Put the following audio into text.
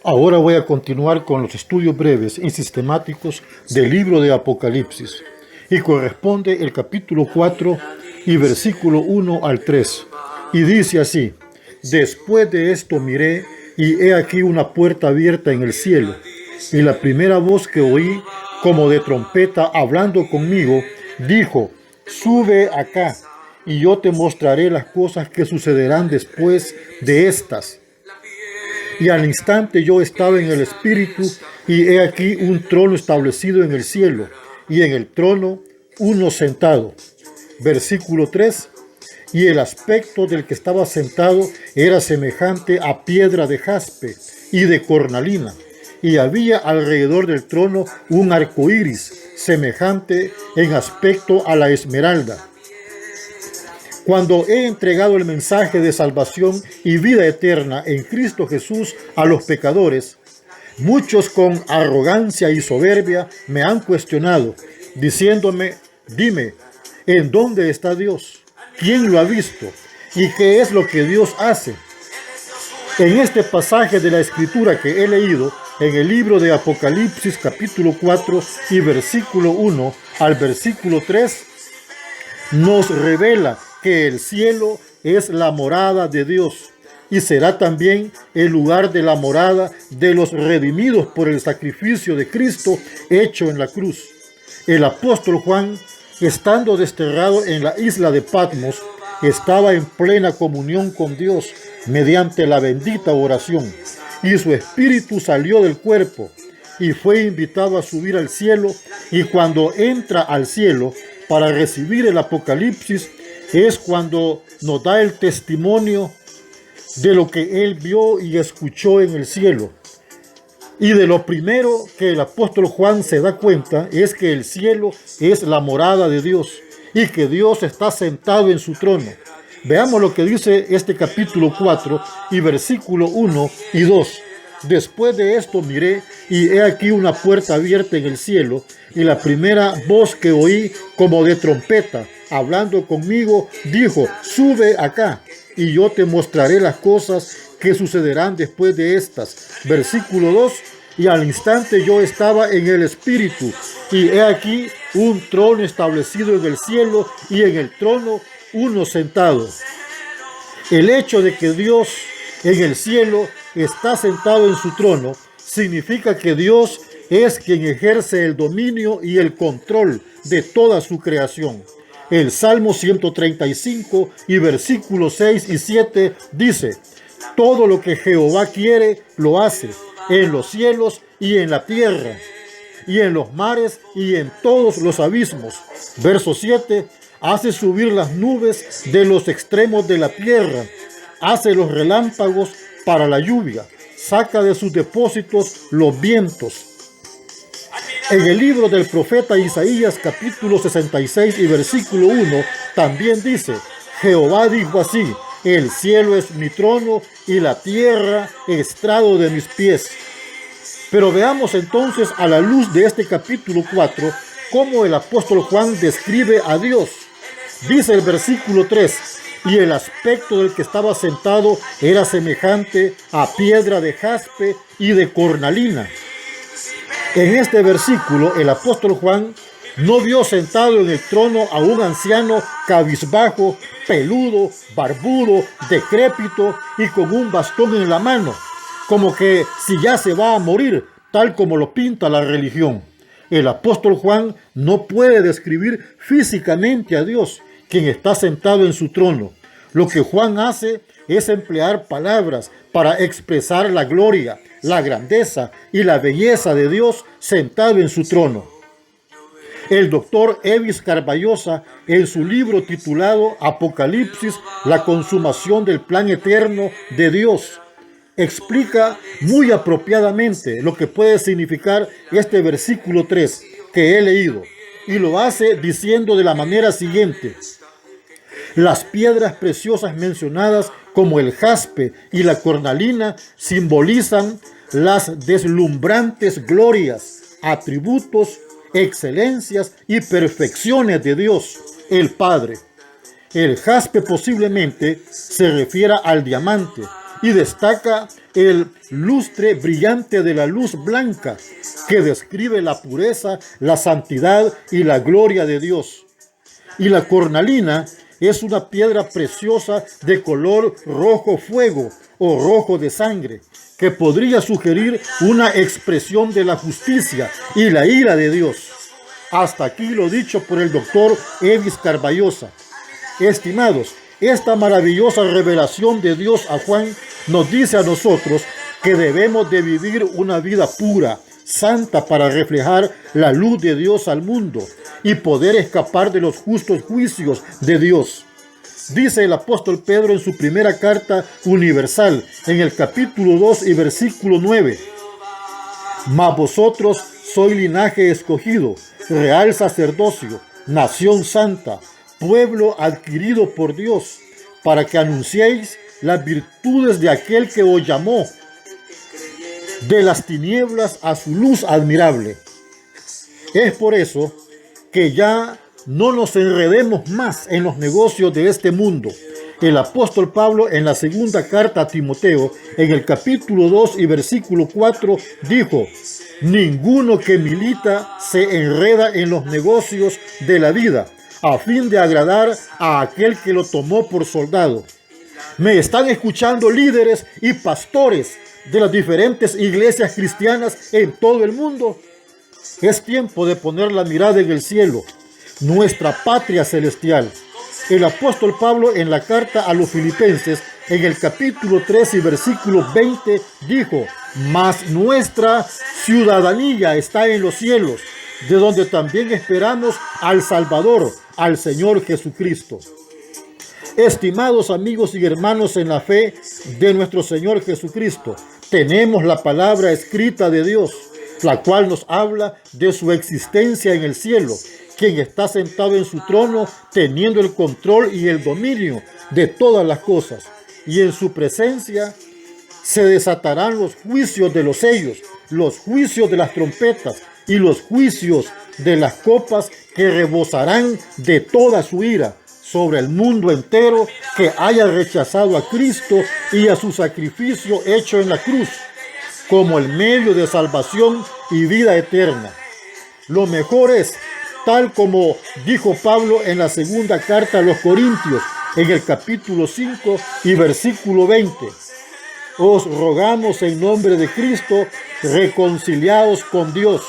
Ahora voy a continuar con los estudios breves y sistemáticos del libro de Apocalipsis y corresponde el capítulo 4 y versículo 1 al 3. Y dice así: Después de esto miré y he aquí una puerta abierta en el cielo, y la primera voz que oí, como de trompeta hablando conmigo, dijo: Sube acá, y yo te mostraré las cosas que sucederán después de estas. Y al instante yo estaba en el Espíritu, y he aquí un trono establecido en el cielo, y en el trono uno sentado. Versículo 3. Y el aspecto del que estaba sentado era semejante a piedra de jaspe y de cornalina, y había alrededor del trono un arco iris, semejante en aspecto a la esmeralda. Cuando he entregado el mensaje de salvación y vida eterna en Cristo Jesús a los pecadores, muchos con arrogancia y soberbia me han cuestionado, diciéndome: dime, ¿en dónde está Dios? ¿Quién lo ha visto? ¿Y qué es lo que Dios hace? En este pasaje de la Escritura que he leído, en el libro de Apocalipsis capítulo 4 y versículo 1 al versículo 3, nos revela que el cielo es la morada de Dios y será también el lugar de la morada de los redimidos por el sacrificio de Cristo hecho en la cruz. El apóstol Juan, estando desterrado en la isla de Patmos, estaba en plena comunión con Dios mediante la bendita oración, y su espíritu salió del cuerpo y fue invitado a subir al cielo, y cuando entra al cielo para recibir el Apocalipsis, es cuando nos da el testimonio de lo que él vio y escuchó en el cielo. Y de lo primero que el apóstol Juan se da cuenta es que el cielo es la morada de Dios y que Dios está sentado en su trono. Veamos lo que dice este capítulo 4 y versículo 1 y 2. Después de esto miré y he aquí una puerta abierta en el cielo, y la primera voz que oí como de trompeta hablando conmigo dijo: sube acá, y yo te mostraré las cosas que sucederán después de estas. Versículo 2. Y al instante yo estaba en el Espíritu, y he aquí un trono establecido en el cielo, y en el trono uno sentado. El hecho de que Dios en el cielo está sentado en su trono significa que Dios es quien ejerce el dominio y el control de toda su creación. El Salmo 135 y versículos 6 y 7 dice: todo lo que Jehová quiere lo hace, en los cielos y en la tierra, y en los mares y en todos los abismos. Verso 7: hace subir las nubes de los extremos de la tierra, hace los relámpagos para la lluvia, saca de sus depósitos los vientos. En el libro del profeta Isaías capítulo 66 y versículo 1 también dice: Jehová dijo así: el cielo es mi trono y la tierra estrado de mis pies. Pero veamos entonces, a la luz de este capítulo 4, cómo el apóstol Juan describe a Dios. Dice el versículo 3: y el aspecto del que estaba sentado era semejante a piedra de jaspe y de cornalina. En este versículo, el apóstol Juan no vio sentado en el trono a un anciano cabizbajo, peludo, barbudo, decrépito y con un bastón en la mano, como que si ya se va a morir, tal como lo pinta la religión. El apóstol Juan no puede describir físicamente a Dios, quien está sentado en su trono. Lo que Juan hace es emplear palabras para expresar la gloria, la grandeza y la belleza de Dios sentado en su trono. El doctor Evis Carballosa, en su libro titulado Apocalipsis, la consumación del plan eterno de Dios, explica muy apropiadamente lo que puede significar este versículo 3 que he leído, y lo hace diciendo de la manera siguiente: las piedras preciosas mencionadas como el jaspe y la cornalina simbolizan las deslumbrantes glorias, atributos, excelencias y perfecciones de Dios, el Padre. El jaspe posiblemente se refiera al diamante y destaca el lustre brillante de la luz blanca que describe la pureza, la santidad y la gloria de Dios. Y la cornalina es una piedra preciosa de color rojo fuego o rojo de sangre, que podría sugerir una expresión de la justicia y la ira de Dios. Hasta aquí lo dicho por el doctor Evis Carballosa. Estimados, esta maravillosa revelación de Dios a Juan nos dice a nosotros que debemos de vivir una vida pura, santa, para reflejar la luz de Dios al mundo y poder escapar de los justos juicios de Dios. Dice el apóstol Pedro en su primera carta universal, en el capítulo 2 y versículo 9. Mas vosotros sois linaje escogido, real sacerdocio, nación santa, pueblo adquirido por Dios, para que anunciéis las virtudes de aquel que os llamó de las tinieblas a su luz admirable. Es por eso que ya no nos enredemos más en los negocios de este mundo. El apóstol Pablo en la segunda carta a Timoteo, en el capítulo 2 y versículo 4, dijo: ninguno que milita se enreda en los negocios de la vida, a fin de agradar a aquel que lo tomó por soldado. Me están escuchando líderes y pastores de las diferentes iglesias cristianas en todo el mundo. Es tiempo de poner la mirada en el cielo, nuestra patria celestial. El apóstol Pablo en la carta a los Filipenses, en el capítulo 3 y versículo 20, dijo: mas nuestra ciudadanía está en los cielos, de donde también esperamos al Salvador, al Señor Jesucristo. Estimados amigos y hermanos en la fe de nuestro Señor Jesucristo, tenemos la palabra escrita de Dios, la cual nos habla de su existencia en el cielo, quien está sentado en su trono, teniendo el control y el dominio de todas las cosas. Y en su presencia se desatarán los juicios de los sellos, los juicios de las trompetas y los juicios de las copas, que rebosarán de toda su ira sobre el mundo entero que haya rechazado a Cristo y a su sacrificio hecho en la cruz, como el medio de salvación y vida eterna. Lo mejor es, tal como dijo Pablo en la segunda carta a los Corintios, en el capítulo 5 y versículo 20. Os rogamos en nombre de Cristo, reconciliados con Dios.